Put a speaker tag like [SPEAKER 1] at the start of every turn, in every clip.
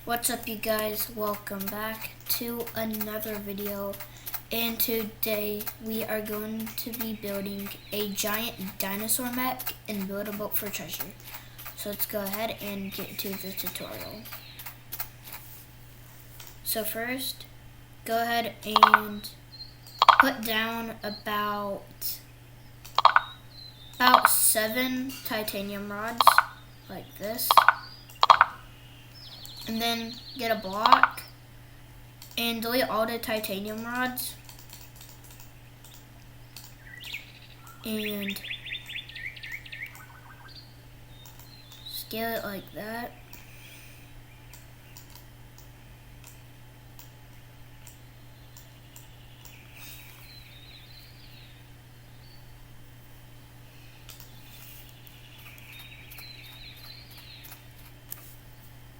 [SPEAKER 1] What's up, you guys? Welcome back to another video, and today we are going to be building a giant dinosaur mech and build a boat for treasure. So let's go ahead and get to the tutorial. So first, go ahead and put down about 7 titanium rods like this. And then get a block and delete all the titanium rods and scale it like that.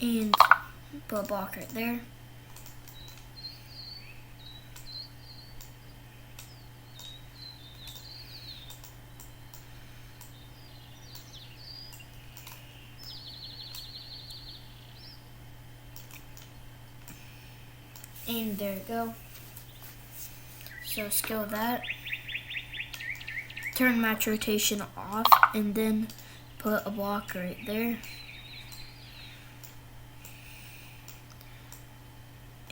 [SPEAKER 1] And put a block right there. And there you go. So scale that. Turn match rotation off and then put a block right there.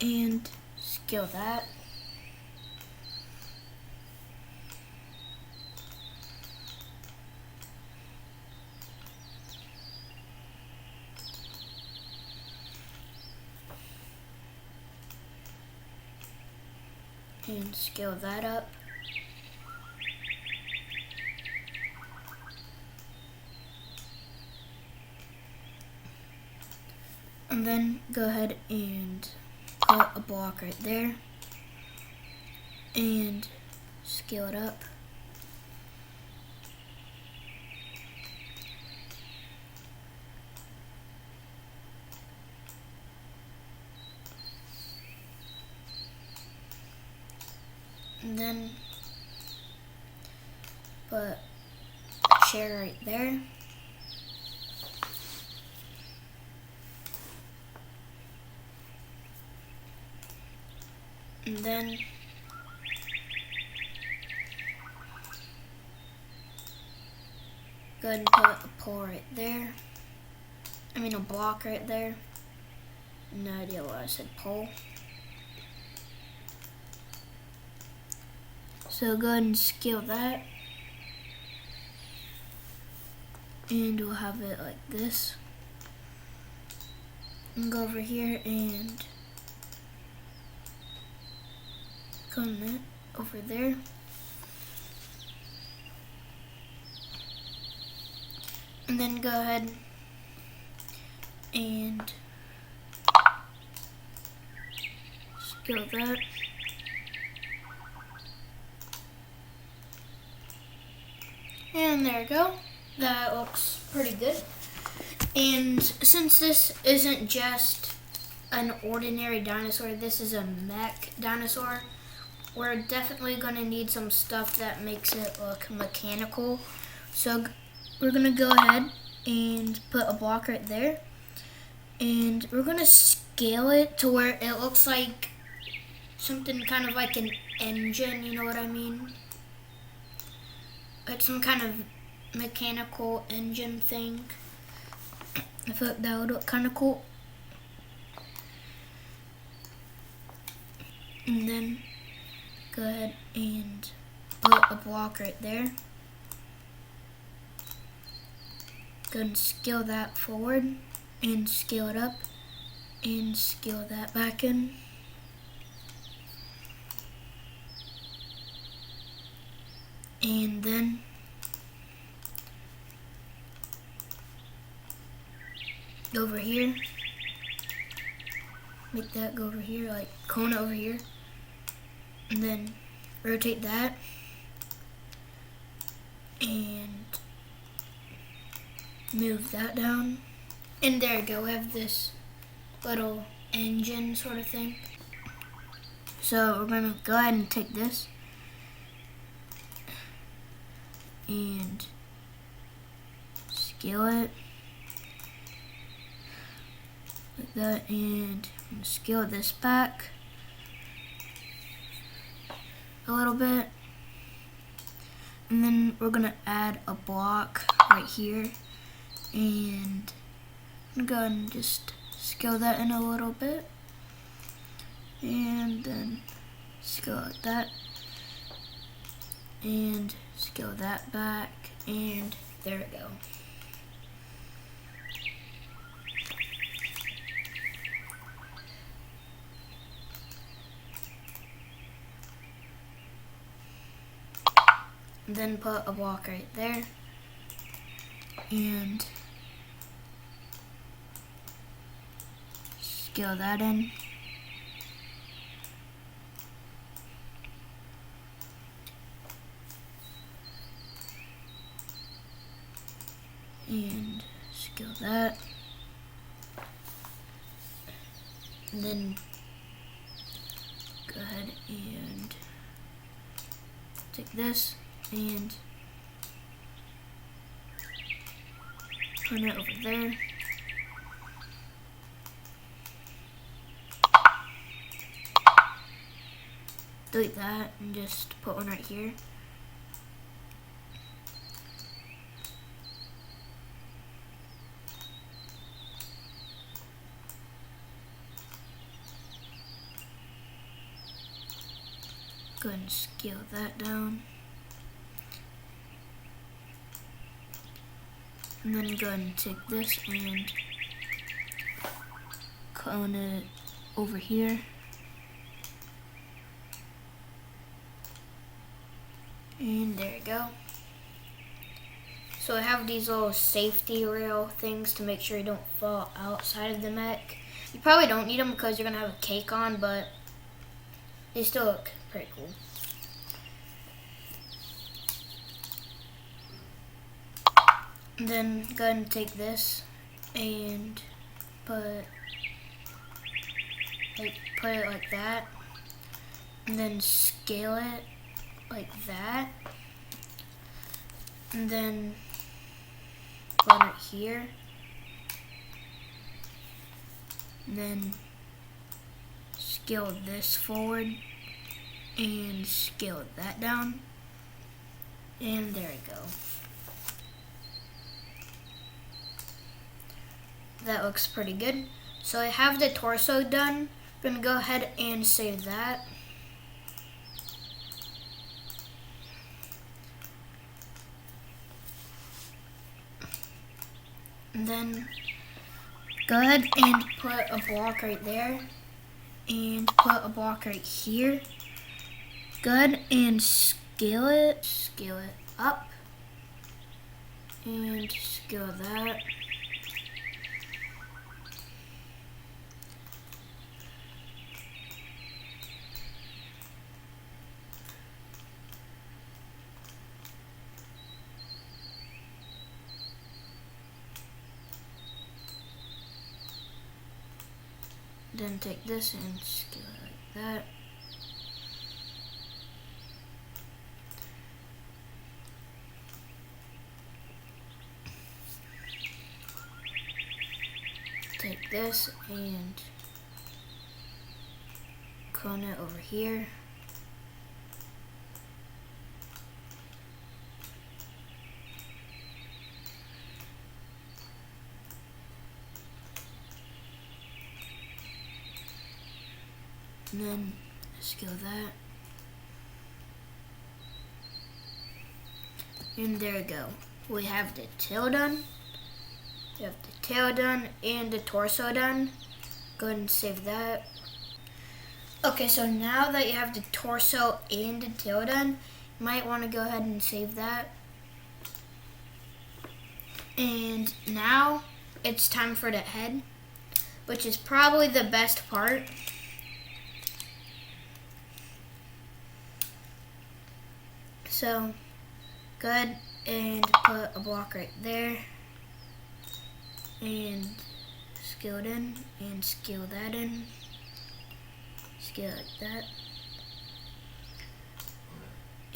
[SPEAKER 1] And scale that. And scale that up. And then go ahead and put a block right there and scale it up. And then put a chair right there. And then go ahead and put a pole right there. A block right there. No idea why I said pole. So go ahead and scale that. And we'll have it like this. And go over here and come that over there. And then go ahead and scale that. And there we go. That looks pretty good. And since this isn't just an ordinary dinosaur, this is a mech dinosaur, we're definitely going to need some stuff that makes it look mechanical. So we're going to go ahead and put a block right there. And we're going to scale it to where it looks like something kind of like an engine, you know what I mean? Like some kind of mechanical engine thing. I thought that would look kind of cool. And then go ahead and put a block right there. Go ahead and scale that forward and scale it up and scale that back in. And then go over here, make that go over here, like cone over here, and then rotate that, and move that down. And there you go, we have this little engine sort of thing. So we're gonna go ahead and take this and scale it like that, and I'm gonna scale this back a little bit, and then we're gonna add a block right here, and I'm gonna go ahead and just scale that in a little bit, and then scale like that, and scale that back, and there we go. Then put a block right there, and scale that in. And scale that. And then go ahead and take this and put it over there. Delete that and just put one right here. Go ahead and scale that down. And then go ahead and take this and cone it over here. And there you go. So I have these little safety rail things to make sure you don't fall outside of the mech. You probably don't need them because you're gonna have a cake on, but they still look pretty cool. And then go ahead and take this and put it like that, and then scale it like that, and then put it here, and then scale this forward and scale that down, and there we go. That looks pretty good. So I have the torso done. I'm gonna go ahead and save that. And then go ahead and put a block right there and put a block right here. Go ahead and scale it up and scale that. Then take this and scale it like that. Take this and cone it over here. And then scale that. And there we go. We have the tail done. We have the tail done and the torso done. Go ahead and save that. Okay, so now that you have the torso and the tail done, you might want to go ahead and save that. And now it's time for the head, which is probably the best part. So go ahead and put a block right there and scale it in and scale that in, scale it like that,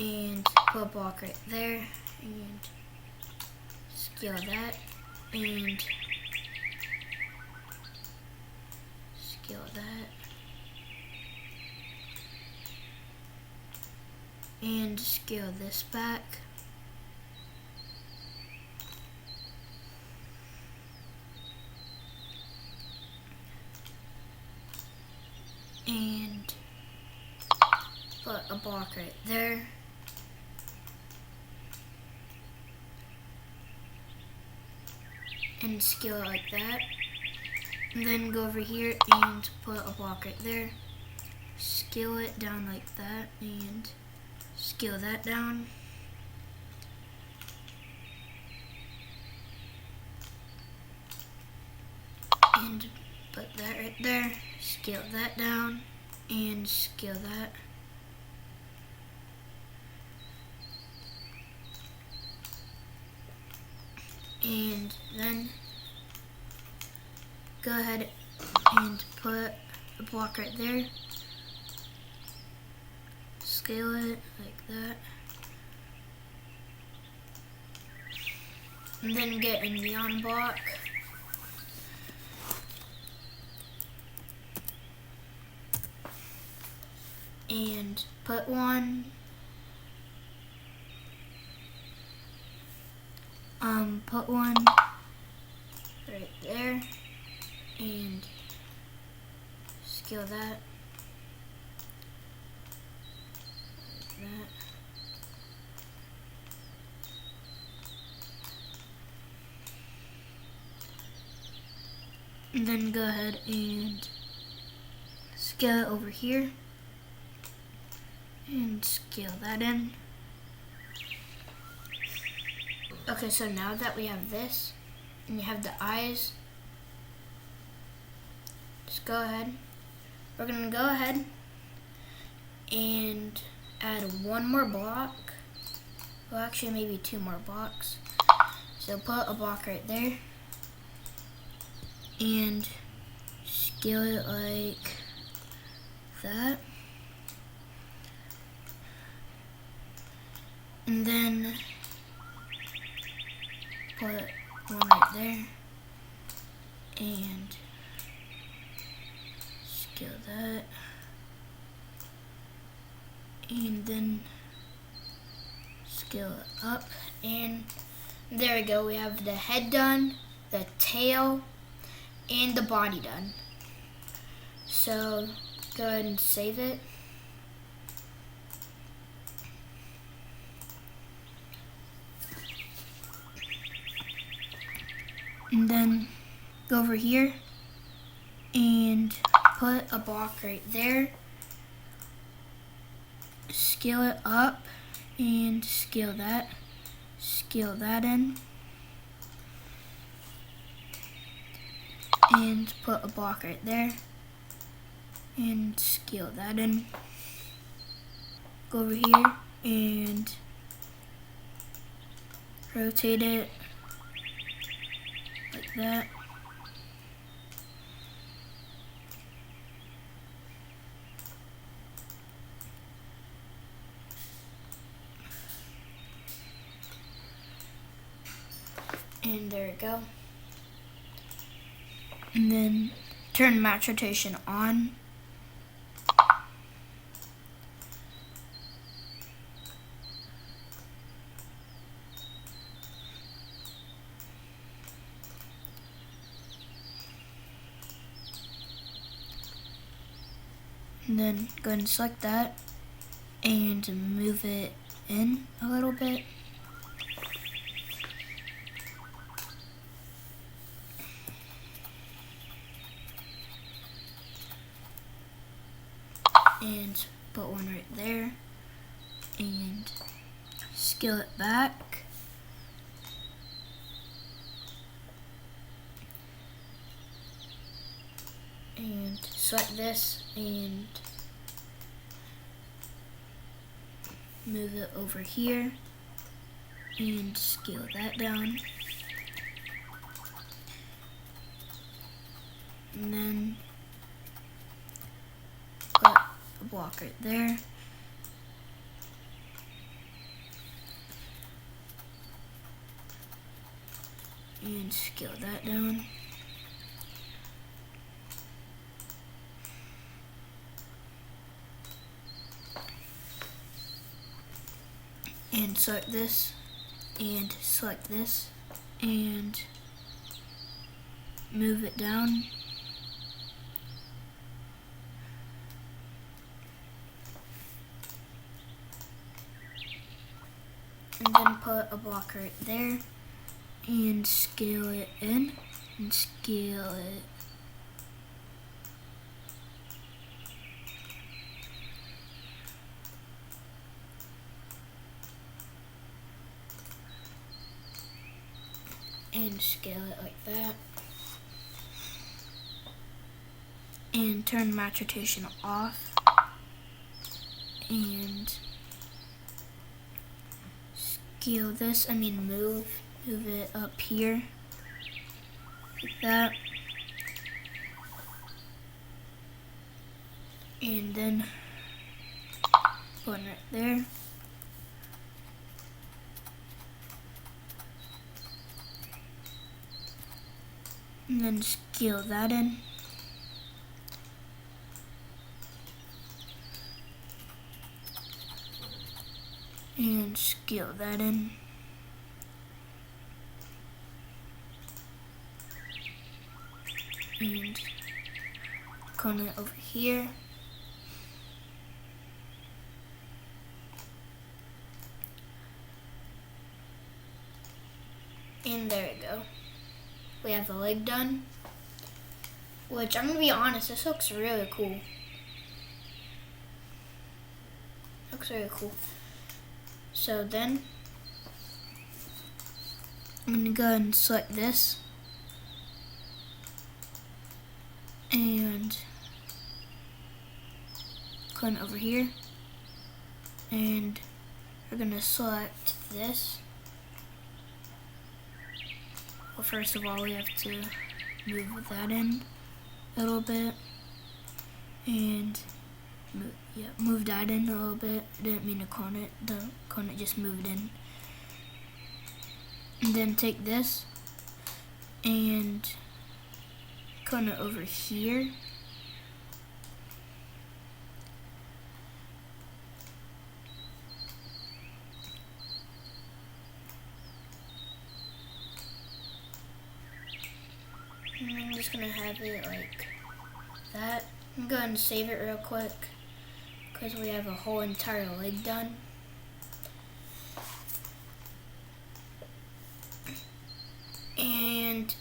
[SPEAKER 1] and put a block right there and scale that and that. And scale this back. And put a block right there. And scale it like that. And then go over here and put a block right there. Scale it down like that and scale that down. And put that right there. Scale that down and scale that. And then go ahead and put a block right there. Scale it like that. And then get a neon block. And put one. Put one right there. And scale that. Like that. And then go ahead and scale it over here. And scale that in. Okay, so now that we have this, and you have the eyes, just go ahead. We're gonna go ahead and add one more block. Well, actually maybe two more blocks. So put a block right there. And scale it like that. And then put one right there and scale that. And then scale it up. And there we go. We have the head done, the tail, and the body done. So go ahead and save it. And then go over here and put a block right there. Scale it up and scale that in. And put a block right there and scale that in. Go over here and rotate it like that. And there we go. And then turn match rotation on. And then go ahead and select that and move it in a little bit. And put one right there and scale it back. And select this and move it over here and scale that down. And then put a block right there. And scale that down. and select this, and select this, and move it down. And then put a block right there, and scale it in, and scale it. And scale it like that. And turn match rotation off. And scale this, move it up here. Like that. And then put it right there. And then scale that in. And scale that in. And cone it over here. And there we go. We have the leg done, which I'm gonna be honest, this looks really cool. Looks really cool. So then I'm gonna go ahead and select this and click over here, and we're gonna select this. Well, first of all, we have to move that in a little bit, and move that in a little bit. I didn't mean to cone it. The cone it just moved in. And then take this and cone it over here. And I'm just gonna have it like that. I'm going to save it real quick because we have a whole entire leg done. And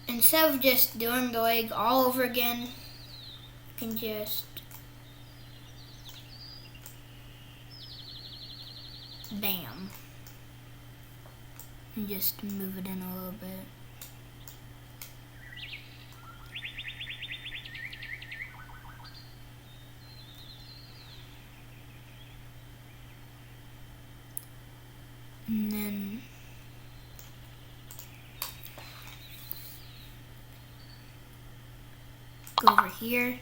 [SPEAKER 1] instead of just doing the leg all over again, I can just bam, and just move it in a little bit. And then go over here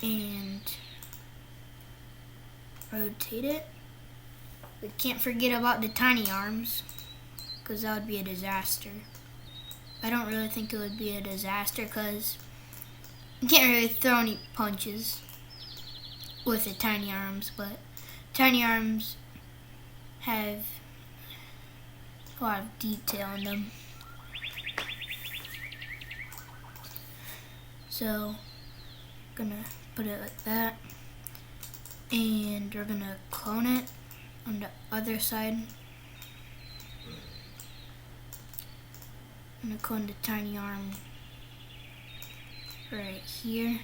[SPEAKER 1] and rotate it. We can't forget about the tiny arms, because that would be a disaster. I don't really think it would be a disaster because you can't really throw any punches with the tiny arms, but tiny arms have a lot of detail in them. So I'm gonna put it like that, and we're gonna clone it on the other side. I'm gonna clone the tiny arm right here.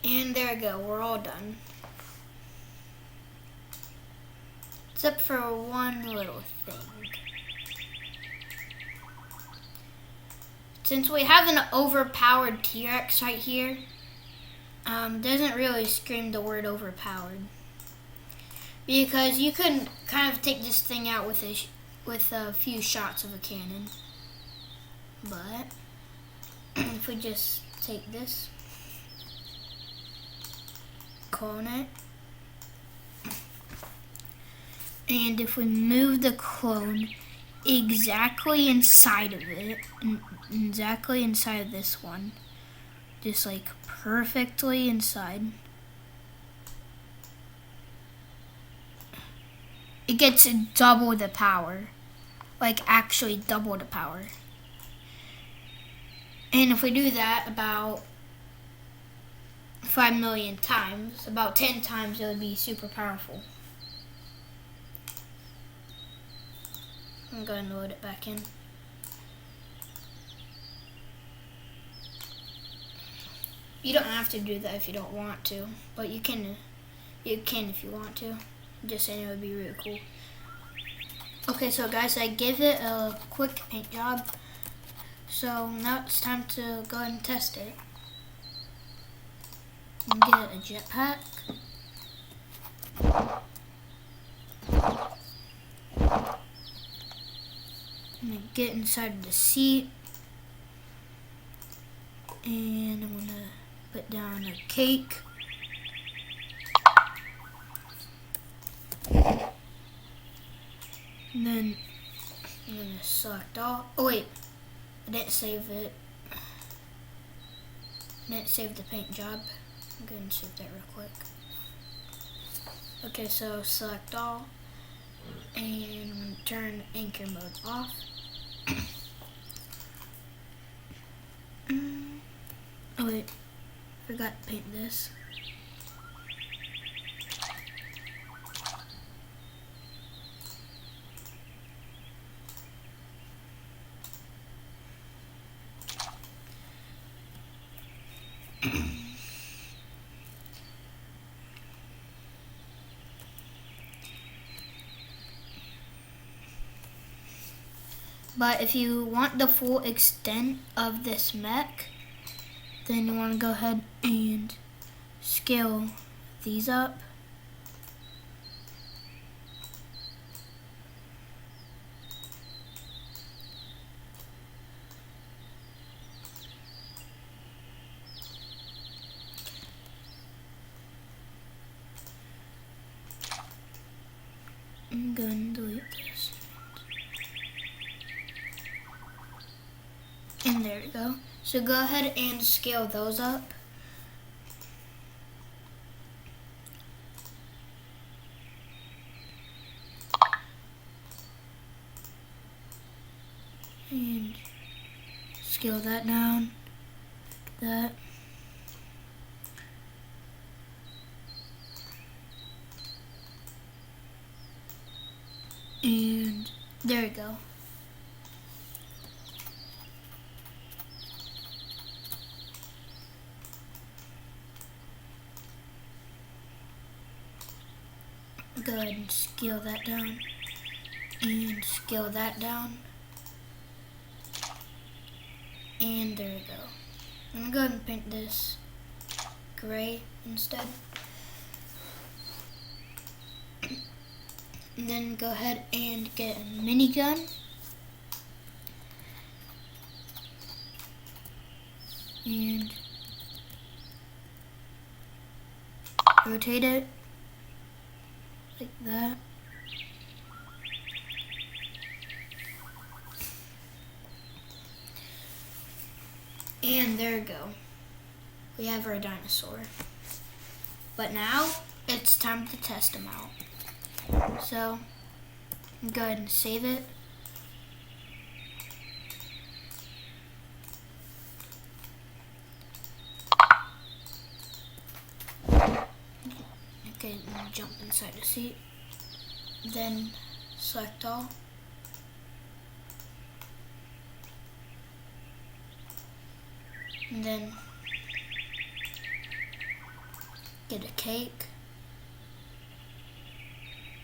[SPEAKER 1] And there we go, we're all done. Except for one little thing. Since we have an overpowered T-Rex right here, doesn't really scream the word overpowered. Because you could kind of take this thing out with a few shots of a cannon. But if we just take this, clone it, And if we move the clone exactly inside of it, exactly inside of this one, just like perfectly inside, it gets double the power. Like actually double the power. And if we do that about 5 million times, about 10 times, it would be super powerful. I'm going to load it back in. You don't have to do that if you don't want to, but you can if you want to. Just saying, it would be really cool. Okay, so guys, I gave it a quick paint job. So now it's time to go ahead and test it. And get a jetpack. I'm gonna get inside of the seat. And I'm gonna put down a cake. And then I'm gonna select all. Oh wait, I didn't save it. I didn't save the paint job. I'm going to save that real quick. Okay, so select all. And I'm going to turn anchor mode off. Oh wait, forgot to paint this. But if you want the full extent of this mech, then you want to go ahead and scale these up. I'm going to delete this. And there we go. So go ahead and scale those up. And scale that down. That. And there we go. Go ahead and scale that down. And scale that down. And there we go. I'm gonna go ahead and paint this gray instead. And then go ahead and get a minigun. And rotate it like that. And there we go. We have our dinosaur. But now it's time to test him out. So go ahead and save it. Okay, now jump inside the seat. Then select all. And then get a cake.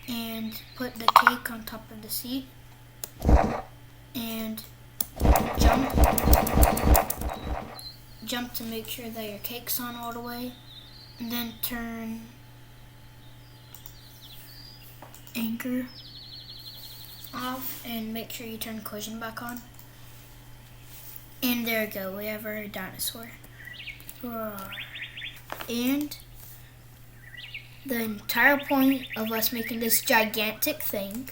[SPEAKER 1] And put the cake on top of the seat. And jump. Jump to make sure that your cake's on all the way. And then turn anchor off and make sure you turn collision back on. And there we go, we have our dinosaur. And the entire point of us making this gigantic thing,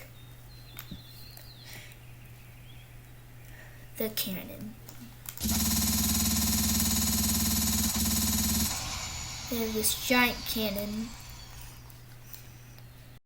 [SPEAKER 1] the cannon. We have this giant cannon